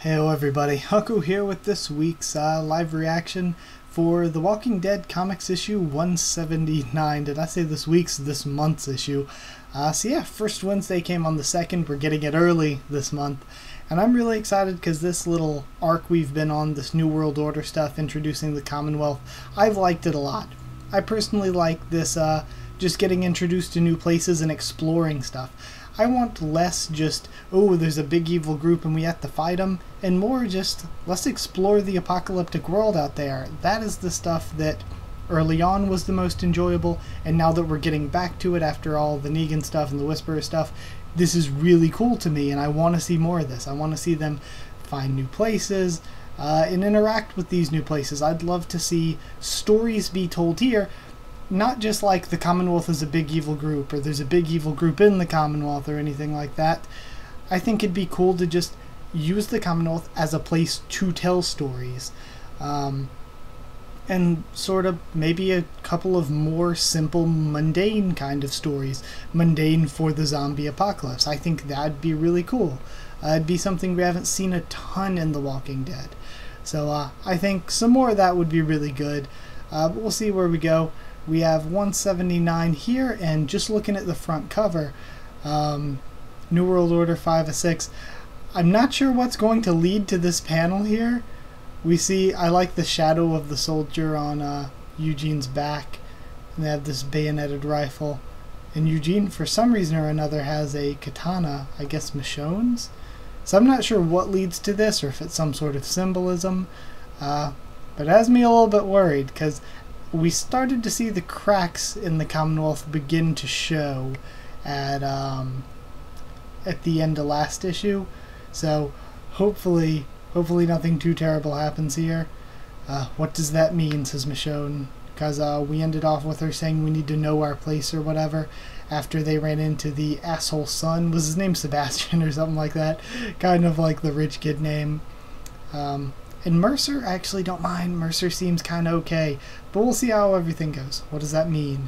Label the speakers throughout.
Speaker 1: Hello everybody, Haku here with this week's live reaction for The Walking Dead Comics issue 179. Did I say this week's? This month's issue. So yeah, first Wednesday came on the 2nd. We're getting it early this month. And I'm really excited because this little arc we've been on, this New World Order stuff, introducing the Commonwealth, I've liked it a lot. I personally like this just getting introduced to new places and exploring stuff. I want less just, oh, there's a big evil group and we have to fight them, and more just, let's explore the apocalyptic world out there. That is the stuff that early on was the most enjoyable, and now that we're getting back to it after all the Negan stuff and the Whisperer stuff, this is really cool to me, and I want to see more of this. I want to see them find new places and interact with these new places. I'd love to see stories be told here, not just like the Commonwealth is a big evil group, or there's a big evil group in the Commonwealth, or anything like that. I think it'd be cool to just use the Commonwealth as a place to tell stories. And sort of maybe a couple of more simple, mundane kind of stories. Mundane for the zombie apocalypse. I think that'd be really cool. It'd be something we haven't seen a ton in The Walking Dead. So I think some more of that would be really good. But we'll see where we go. We have 179 here, and just looking at the front cover, New World Order 5 of 6. I'm not sure what's going to lead to this panel here. We see, I like the shadow of the soldier on Eugene's back, and they have this bayoneted rifle. And Eugene, for some reason or another, has a katana, I guess Michonne's? So I'm not sure what leads to this, or if it's some sort of symbolism. But it has me a little bit worried, because we started to see the cracks in the Commonwealth begin to show at the end of last issue. So hopefully nothing too terrible happens here. What does that mean, says Michonne? Because we ended off with her saying we need to know our place or whatever after they ran into the asshole son. Was his name Sebastian or something like that? Kind of like the rich kid name. And Mercer, I actually don't mind. Mercer seems kind of okay. But we'll see how everything goes. What does that mean?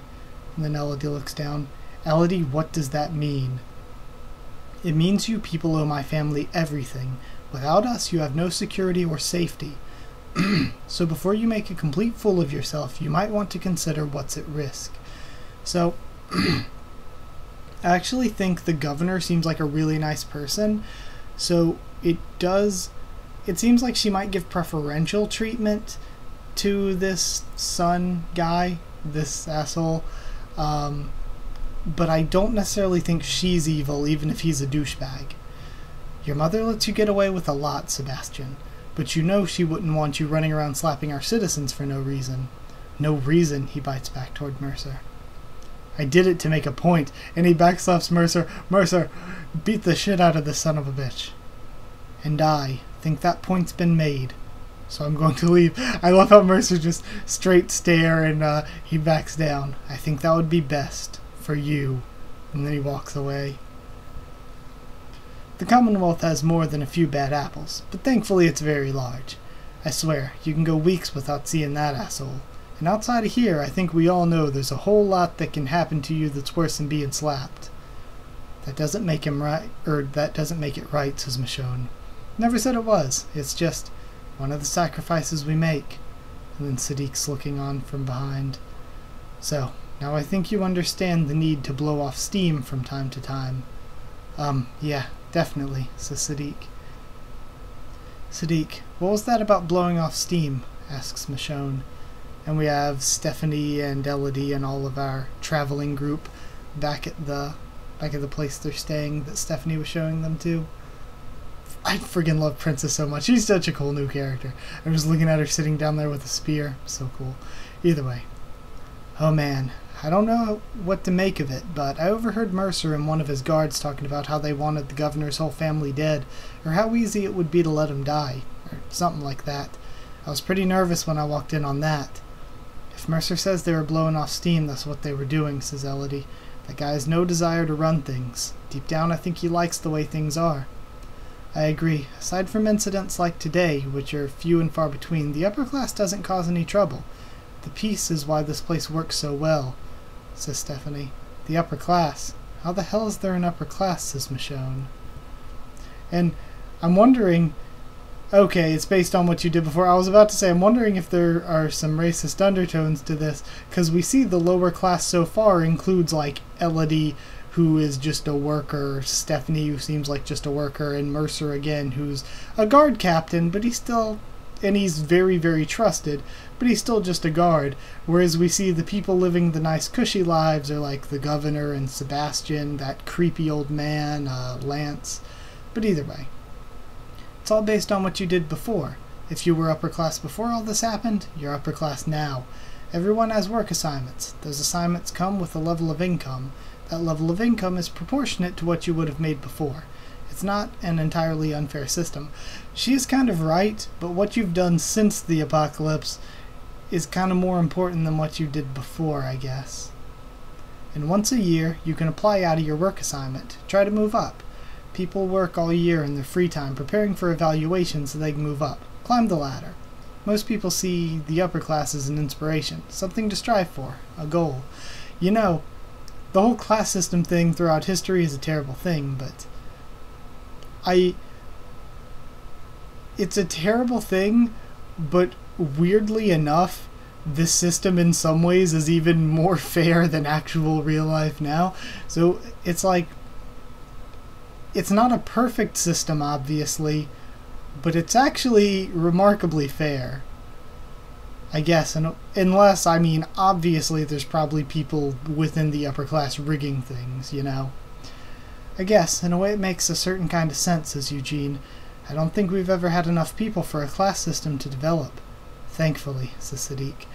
Speaker 1: And then Elodie looks down. Elodie, what does that mean? It means you people owe my family everything. Without us, you have no security or safety. So before you make a complete fool of yourself, you might want to consider what's at risk. So, I actually think the governor seems like a really nice person. So it seems like she might give preferential treatment to this son guy, this asshole. But I don't necessarily think she's evil, even if he's a douchebag. Your mother lets you get away with a lot, Sebastian. But you know she wouldn't want you running around slapping our citizens for no reason. No reason, he bites back toward Mercer. I did it to make a point, and he backslaps Mercer. Mercer, beat the shit out of this son of a bitch. And I think that point's been made. So I'm going to leave. I love how Mercer just straight stare and he backs down. I think that would be best for you. And then he walks away. The Commonwealth has more than a few bad apples, but thankfully it's very large. I swear, you can go weeks without seeing that asshole. And outside of here, I think we all know there's a whole lot that can happen to you that's worse than being slapped. That doesn't make him right, or that doesn't make it right, says Michonne. Never said it was. It's just one of the sacrifices we make. And then Sadiq's looking on from behind. So, now I think you understand the need to blow off steam from time to time. Yeah, definitely, says Sadiq. Sadiq, what was that about blowing off steam? Asks Michonne. And we have Stephanie and Elodie and all of our traveling group back at the place they're staying that Stephanie was showing them to. I friggin' love Princess so much. She's such a cool new character. I was looking at her sitting down there with a spear. So cool. Either way. Oh man. I don't know what to make of it, but I overheard Mercer and one of his guards talking about how they wanted the governor's whole family dead, or how easy it would be to let him die, or something like that. I was pretty nervous when I walked in on that. If Mercer says they were blowing off steam, that's what they were doing, says Elodie. That guy has no desire to run things. Deep down, I think he likes the way things are. I agree. Aside from incidents like today, which are few and far between, the upper class doesn't cause any trouble. The peace is why this place works so well, says Stephanie. The upper class? How the hell is there an upper class, says Michonne. And I'm wondering, Okay, it's based on what you did before. I was about to say, I'm wondering if there are some racist undertones to this, because we see the lower class so far includes, like, Elodie, who is just a worker, Stephanie, who seems like just a worker, and Mercer again, who's a guard captain, but he's still, and he's very, very trusted, but he's still just a guard. Whereas we see the people living the nice cushy lives are like the governor and Sebastian, that creepy old man, Lance. But either way, it's all based on what you did before. If you were upper class before all this happened, you're upper class now. Everyone has work assignments. Those assignments come with a level of income. That level of income is proportionate to what you would have made before. It's not an entirely unfair system. She is kind of right, but what you've done since the apocalypse is kind of more important than what you did before, I guess. And once a year, you can apply out of your work assignment. Try to move up. People work all year in their free time preparing for evaluation so they can move up. Climb the ladder. Most people see the upper class as an inspiration, something to strive for, a goal. You know, the whole class system thing throughout history is a terrible thing, but it's a terrible thing, but weirdly enough, this system in some ways is even more fair than actual real life now. So it's like, it's not a perfect system, obviously, but it's actually remarkably fair, I guess. And unless, I mean, obviously there's probably people within the upper class rigging things, you know. I guess, in a way it makes a certain kind of sense, says Eugene. I don't think we've ever had enough people for a class system to develop. Thankfully, says Sadiq.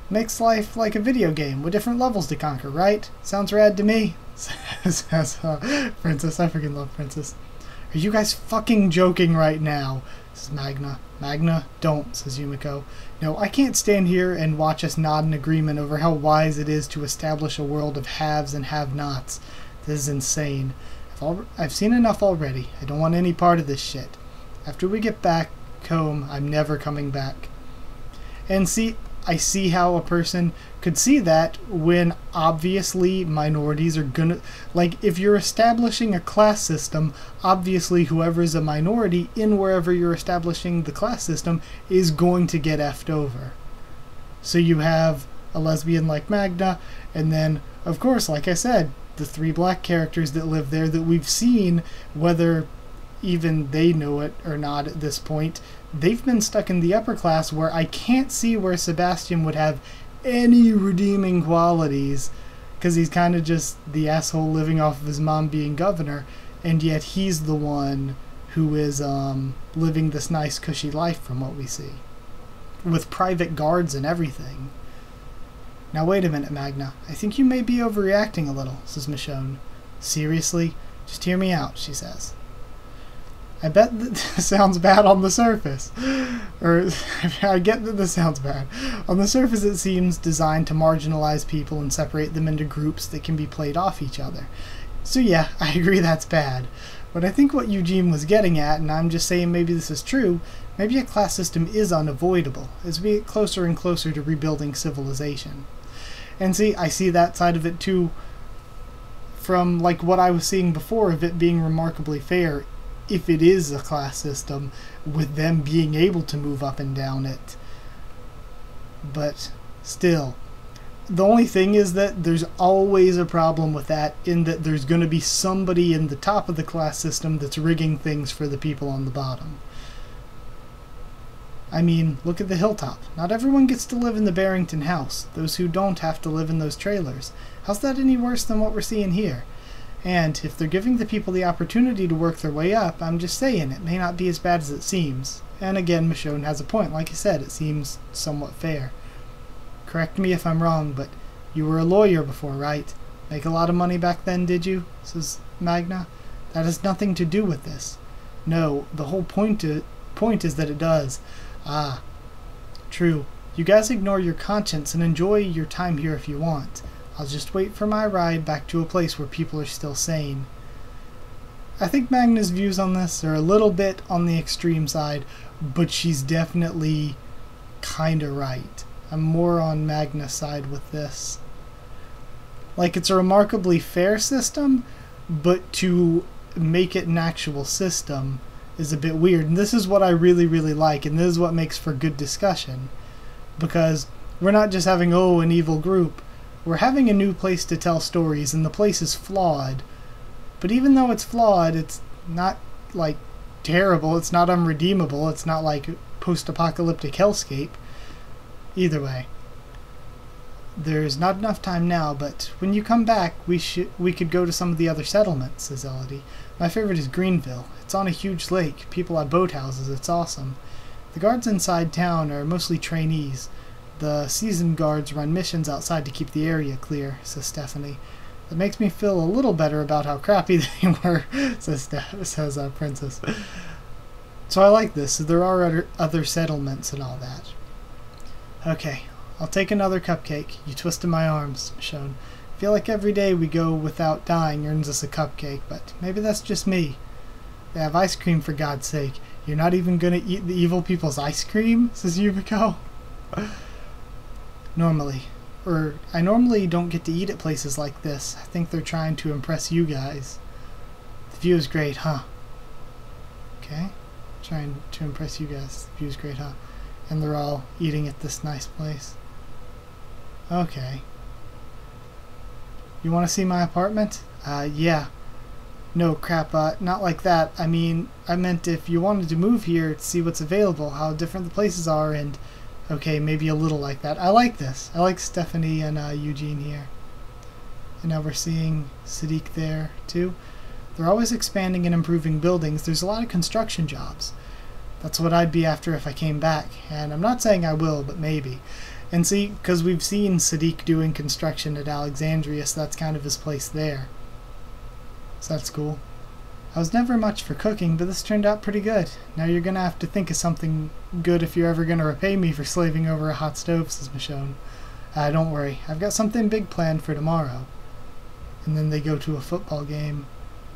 Speaker 1: Makes life like a video game with different levels to conquer, right? Sounds rad to me, says Princess. I freaking love Princess. Are you guys fucking joking right now? Says Magna. Magna, don't, says Yumiko. No, I can't stand here and watch us nod in agreement over how wise it is to establish a world of haves and have-nots. This is insane. I've seen enough already. I don't want any part of this shit. After we get back home, I'm never coming back. And see, I see how a person could see that when obviously minorities are gonna... Like, if you're establishing a class system, obviously whoever's a minority in wherever you're establishing the class system is going to get effed over. So you have a lesbian like Magna, and then, of course, like I said, the 3 black characters that live there that we've seen, whether even they know it or not at this point, they've been stuck in the upper class where I can't see where Sebastian would have any redeeming qualities, because he's kind of just the asshole living off of his mom being governor, and yet he's the one who is living this nice cushy life from what we see, with private guards and everything. Now wait a minute, Magna. I think you may be overreacting a little, says Michonne. Seriously? Just hear me out, she says. I bet that this sounds bad on the surface. Or, I get that this sounds bad. On the surface it seems designed to marginalize people and separate them into groups that can be played off each other. So yeah, I agree that's bad. But I think what Eugene was getting at, and I'm just saying maybe this is true, maybe a class system is unavoidable as we get closer and closer to rebuilding civilization. And see, I see that side of it too, from like what I was seeing before of it being remarkably fair, if it is a class system, with them being able to move up and down it. But still, the only thing is that there's always a problem with that, in that there's going to be somebody in the top of the class system that's rigging things for the people on the bottom. I mean, look at the hilltop. Not everyone gets to live in the Barrington house. Those who don't have to live in those trailers. How's that any worse than what we're seeing here? And if they're giving the people the opportunity to work their way up, I'm just saying, it may not be as bad as it seems. And again, Michonne has a point. Like I said, it seems somewhat fair. Correct me if I'm wrong, but you were a lawyer before, right? Make a lot of money back then, did you? Says Magna. That has nothing to do with this. No, the whole point is that it does. Ah, true. You guys ignore your conscience and enjoy your time here if you want. I'll just wait for my ride back to a place where people are still sane. I think Magna's views on this are a little bit on the extreme side, but she's definitely kinda right. I'm more on Magna's side with this. Like, it's a remarkably fair system, but to make it an actual system, is a bit weird. And this is what I really, really like, and this is what makes for good discussion. Because we're not just having, oh, an evil group. We're having a new place to tell stories, and the place is flawed. But even though it's flawed, it's not, like, terrible. It's not unredeemable. It's not like post-apocalyptic hellscape. Either way. There's not enough time now, but when you come back, we could go to some of the other settlements, says Elodie. My favorite is Greenville. It's on a huge lake. People have boathouses. It's awesome. The guards inside town are mostly trainees. The seasoned guards run missions outside to keep the area clear, says Stephanie. That makes me feel a little better about how crappy they were, says Princess. So I like this. So there are other settlements and all that. Okay. I'll take another cupcake. You twisted my arms, Michonne. I feel like every day we go without dying earns us a cupcake, but maybe that's just me. They have ice cream, for God's sake. You're not even gonna eat the evil people's ice cream? Says Yumiko. I normally don't get to eat at places like this. I think they're trying to impress you guys. The view is great, huh? Okay. Trying to impress you guys. The view is great, huh? And they're all eating at this nice place. Okay. You want to see my apartment? Yeah. No, crap, not like that. I mean, I meant if you wanted to move here to see what's available, how different the places are, and... Okay, maybe a little like that. I like this. I like Stephanie and Eugene here. And now we're seeing Sadiq there, too. They're always expanding and improving buildings. There's a lot of construction jobs. That's what I'd be after if I came back. And I'm not saying I will, but maybe. And see, because we've seen Sadiq doing construction at Alexandria, so that's kind of his place there. So that's cool. I was never much for cooking, but this turned out pretty good. Now you're going to have to think of something good if you're ever going to repay me for slaving over a hot stove, says Michonne. Don't worry. I've got something big planned for tomorrow. And then they go to a football game.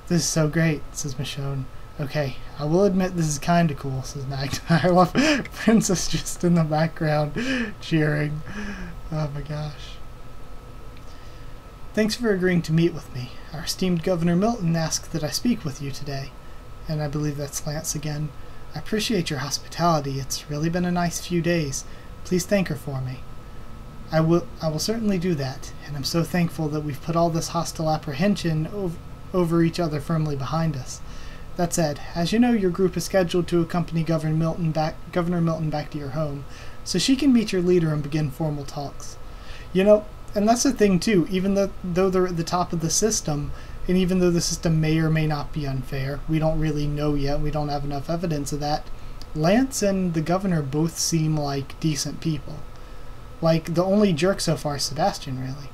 Speaker 1: This is so great, says Michonne. Okay, I will admit this is kind of cool, says Magda. I love Princess just in the background cheering. Oh my gosh. Thanks for agreeing to meet with me. Our esteemed Governor Milton asked that I speak with you today. And I believe that's Lance again. I appreciate your hospitality. It's really been a nice few days. Please thank her for me. I will certainly do that, and I'm so thankful that we've put all this hostile apprehension over each other firmly behind us. That said, as you know, your group is scheduled to accompany Governor Milton back to your home, so she can meet your leader and begin formal talks. You know, and that's the thing too, even though they're at the top of the system, and even though the system may or may not be unfair, we don't really know yet, we don't have enough evidence of that, Lance and the governor both seem like decent people. Like, the only jerk so far is Sebastian, really.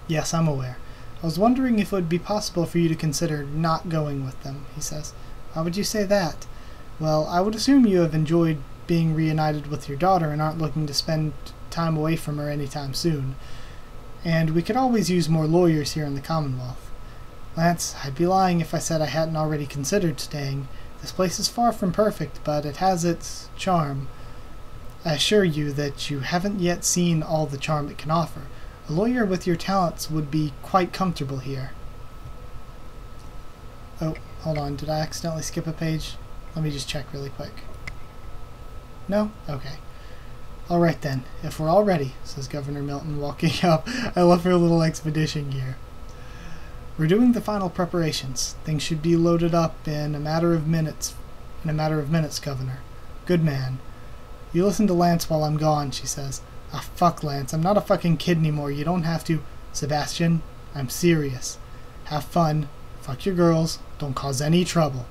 Speaker 1: Yes, I'm aware. I was wondering if it would be possible for you to consider not going with them, he says. Why would you say that? Well, I would assume you have enjoyed being reunited with your daughter and aren't looking to spend time away from her anytime soon. And we could always use more lawyers here in the Commonwealth. Lance, I'd be lying if I said I hadn't already considered staying. This place is far from perfect, but it has its charm. I assure you that you haven't yet seen all the charm it can offer. A lawyer with your talents would be quite comfortable here. Oh, hold on. Did I accidentally skip a page? Let me just check really quick. No? Okay. Alright then. If we're all ready, says Governor Milton, walking up. I love her little expedition gear. We're doing the final preparations. Things should be loaded up in a matter of minutes. Governor. Good man. You listen to Lance while I'm gone, she says. Ah, fuck, Lance. I'm not a fucking kid anymore. You don't have to... Sebastian, I'm serious. Have fun. Fuck your girls. Don't cause any trouble.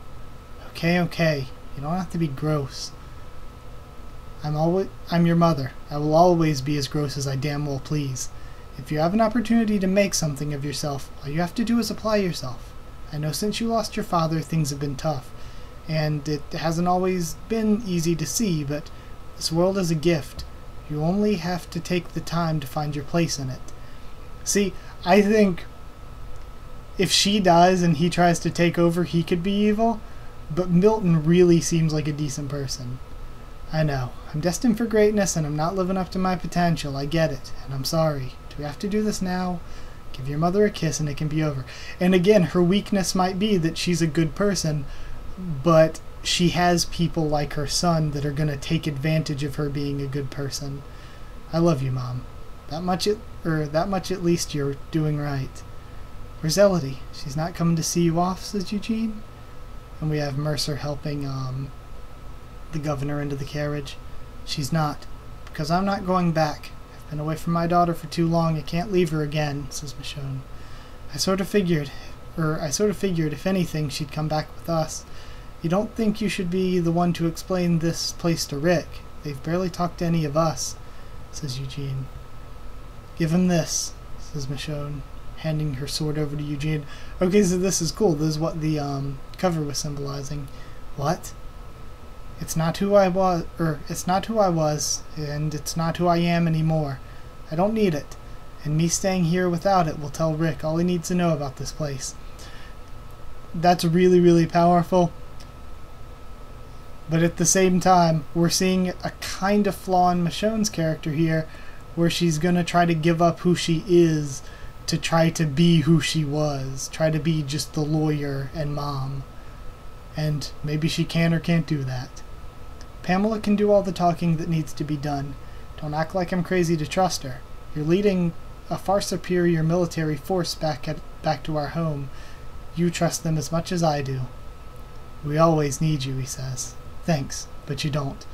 Speaker 1: Okay, okay. You don't have to be gross. I'm your mother. I will always be as gross as I damn well please. If you have an opportunity to make something of yourself, all you have to do is apply yourself. I know since you lost your father, things have been tough. And it hasn't always been easy to see, but this world is a gift. You only have to take the time to find your place in it. See, I think if she dies and he tries to take over, he could be evil, but Milton really seems like a decent person. I know. I'm destined for greatness and I'm not living up to my potential. I get it, and I'm sorry. Do we have to do this now? Give your mother a kiss and it can be over. And again, her weakness might be that she's a good person, but she has people like her son that are going to take advantage of her being a good person. I love you, Mom. That much at least you're doing right. Where's Elodie? She's not coming to see you off, says Eugene. And we have Mercer helping the governor into the carriage. She's not, because I'm not going back. I've been away from my daughter for too long. I can't leave her again, says Michonne. I sort of figured if anything she'd come back with us. You don't think you should be the one to explain this place to Rick? They've barely talked to any of us, says Eugene. Give him this, says Michonne, handing her sword over to Eugene. Okay, so this is cool. This is what the cover was symbolizing. What? It's not who I was, and it's not who I am anymore. I don't need it, and me staying here without it will tell Rick all he needs to know about this place. That's really, really powerful. But at the same time, we're seeing a kind of flaw in Michonne's character here, where she's going to try to give up who she is to try to be who she was. Try to be just the lawyer and mom. And maybe she can or can't do that. Pamela can do all the talking that needs to be done. Don't act like I'm crazy to trust her. You're leading a far superior military force back to our home. You trust them as much as I do. We always need you, he says. Thanks, but you don't.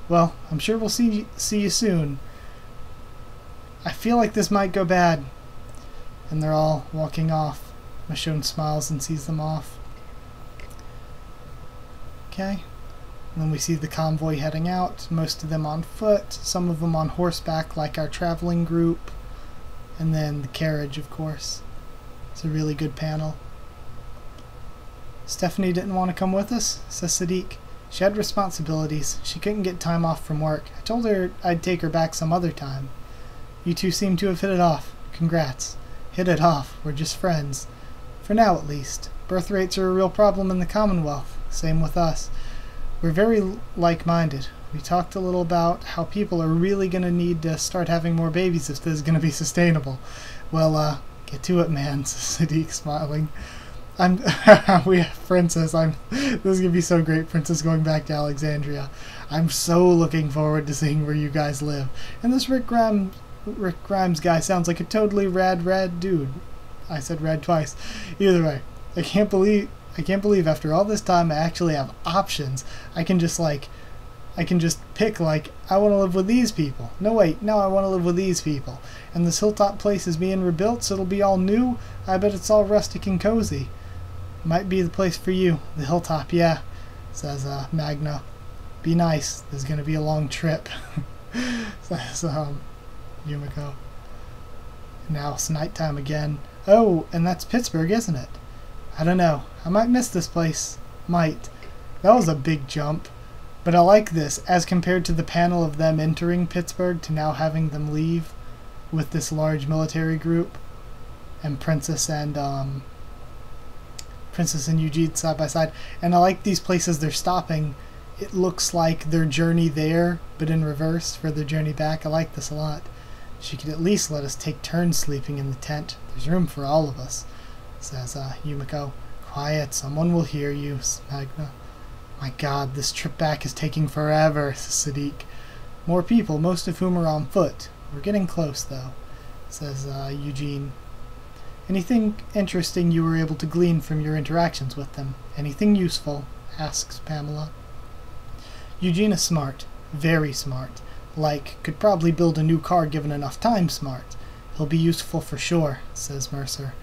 Speaker 1: Well, I'm sure we'll see you soon. I feel like this might go bad. And they're all walking off. Michonne smiles and sees them off. Okay. And then we see the convoy heading out. Most of them on foot. Some of them on horseback like our traveling group. And then the carriage, of course. It's a really good panel. Stephanie didn't want to come with us, says Sadiq. She had responsibilities. She couldn't get time off from work. I told her I'd take her back some other time. You two seem to have hit it off. Congrats. Hit it off. We're just friends. For now, at least. Birth rates are a real problem in the Commonwealth. Same with us. We're very like-minded. We talked a little about how people are really going to need to start having more babies if this is going to be sustainable. Well, get to it, man, says Sadiq, smiling. We have Princess. This is gonna be so great. Princess going back to Alexandria. I'm so looking forward to seeing where you guys live. And this Rick Grimes guy sounds like a totally rad dude. I said rad twice. Either way, I can't believe after all this time I actually have options. I can just pick, like, I want to live with these people. No, wait, no, I want to live with these people. And this hilltop place is being rebuilt, so it'll be all new. I bet it's all rustic and cozy. Might be the place for you. The hilltop, yeah, says Magna. Be nice. There's going to be a long trip, says Yumiko. Now it's nighttime again. Oh, and that's Pittsburgh, isn't it? I don't know. I might miss this place. Might. That was a big jump. But I like this, as compared to the panel of them entering Pittsburgh to now having them leave with this large military group. And Princess and Eugene side by side. And I like these places they're stopping. It looks like their journey there, but in reverse for their journey back. I like this a lot. She could at least let us take turns sleeping in the tent. There's room for all of us, says Yumiko. Quiet, someone will hear you, says Magna. My God, this trip back is taking forever, says Sadiq. More people, most of whom are on foot. We're getting close, though, says Eugene. Anything interesting you were able to glean from your interactions with them? Anything useful? Asks Pamela. Eugene is smart. Very smart. Like, could probably build a new car given enough time smart. He'll be useful for sure, says Mercer.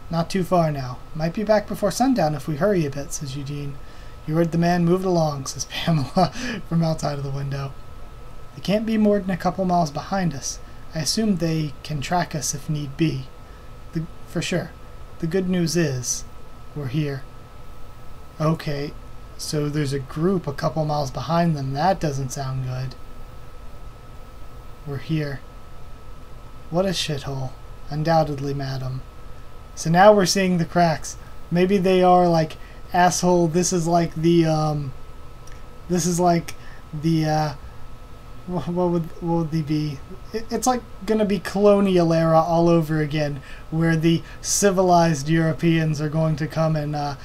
Speaker 1: Not too far now. Might be back before sundown if we hurry a bit, says Eugene. You heard the man, move it along, says Pamela from outside of the window. They can't be more than a couple miles behind us. I assume they can track us if need be. For sure. The good news is, we're here. Okay, so there's a group a couple miles behind them. That doesn't sound good. We're here. What a shithole. Undoubtedly, madam. So now we're seeing the cracks. Maybe they are like, asshole, this is like the, what would they be? It's like gonna be colonial era all over again, where the civilized Europeans are going to come and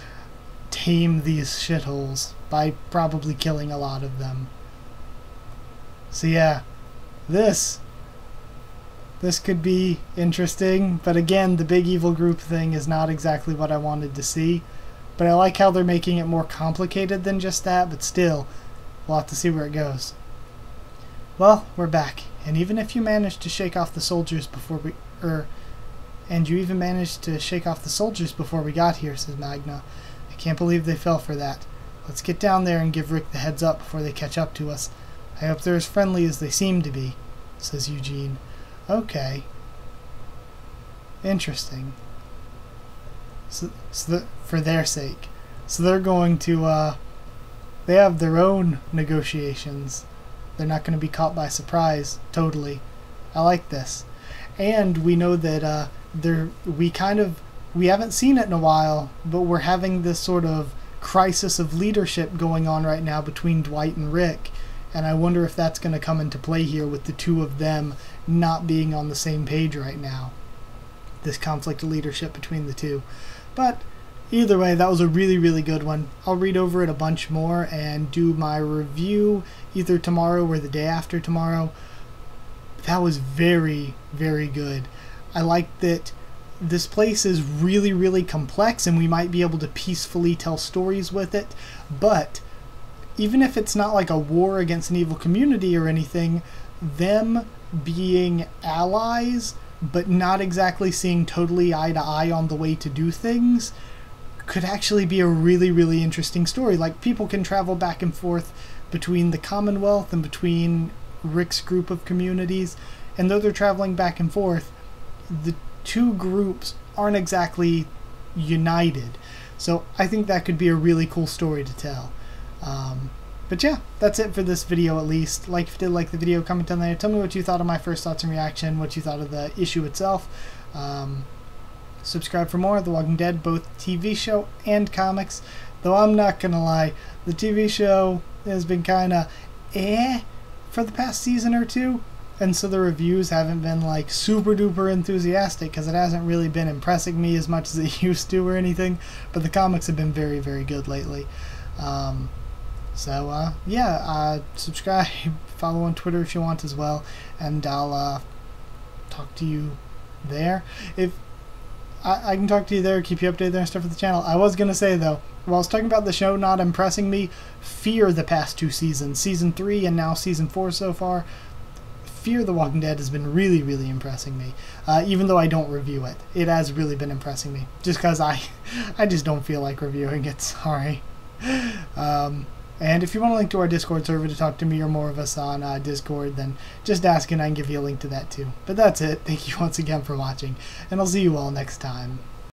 Speaker 1: tame these shitholes by probably killing a lot of them. So yeah, this could be interesting, but again, the big evil group thing is not exactly what I wanted to see. But I like how they're making it more complicated than just that, but still, we'll have to see where it goes. Well, we're back, and even if you managed to shake off the soldiers before we... and you even managed to shake off the soldiers before we got here, says Magna. I can't believe they fell for that. Let's get down there and give Rick the heads up before they catch up to us. I hope they're as friendly as they seem to be, says Eugene. Okay. Interesting. So for their sake. So they're going to, they have their own negotiations. They're not going to be caught by surprise, totally. I like this. And we know that we haven't seen it in a while, but we're having this sort of crisis of leadership going on right now between Dwight and Rick. And I wonder if that's going to come into play here with the two of them not being on the same page right now. This conflict of leadership between the two. But either way, that was a really, really good one. I'll read over it a bunch more and do my review either tomorrow or the day after tomorrow. That was very, very good. I like that this place is really, really complex and we might be able to peacefully tell stories with it. But even if it's not like a war against an evil community or anything, them being allies but not exactly seeing totally eye to eye on the way to do things could actually be a really, really interesting story. Like, people can travel back and forth between the Commonwealth and between Rick's group of communities, and though they're traveling back and forth, the two groups aren't exactly united. So I think that could be a really cool story to tell. But yeah, that's it for this video at least. Like if you did like the video, comment down there. Tell me what you thought of my first thoughts and reaction, what you thought of the issue itself. Subscribe for more of The Walking Dead, both TV show and comics. Though I'm not gonna lie, the TV show has been kinda for the past season or two. And so the reviews haven't been like super duper enthusiastic because it hasn't really been impressing me as much as it used to or anything. But the comics have been very, very good lately. Yeah, subscribe, follow on Twitter if you want as well, and I'll talk to you there. If I can talk to you there, keep you updated there and stuff with the channel. I was going to say, though, while I was talking about the show not impressing me, Fear the past two seasons, Season 3 and now Season 4 so far, Fear the Walking Dead has been really, really impressing me. Even though I don't review it, it has really been impressing me. Just because I just don't feel like reviewing it, sorry. And if you want a link to our Discord server to talk to me or more of us on Discord, then just ask and I can give you a link to that too. But that's it. Thank you once again for watching, and I'll see you all next time.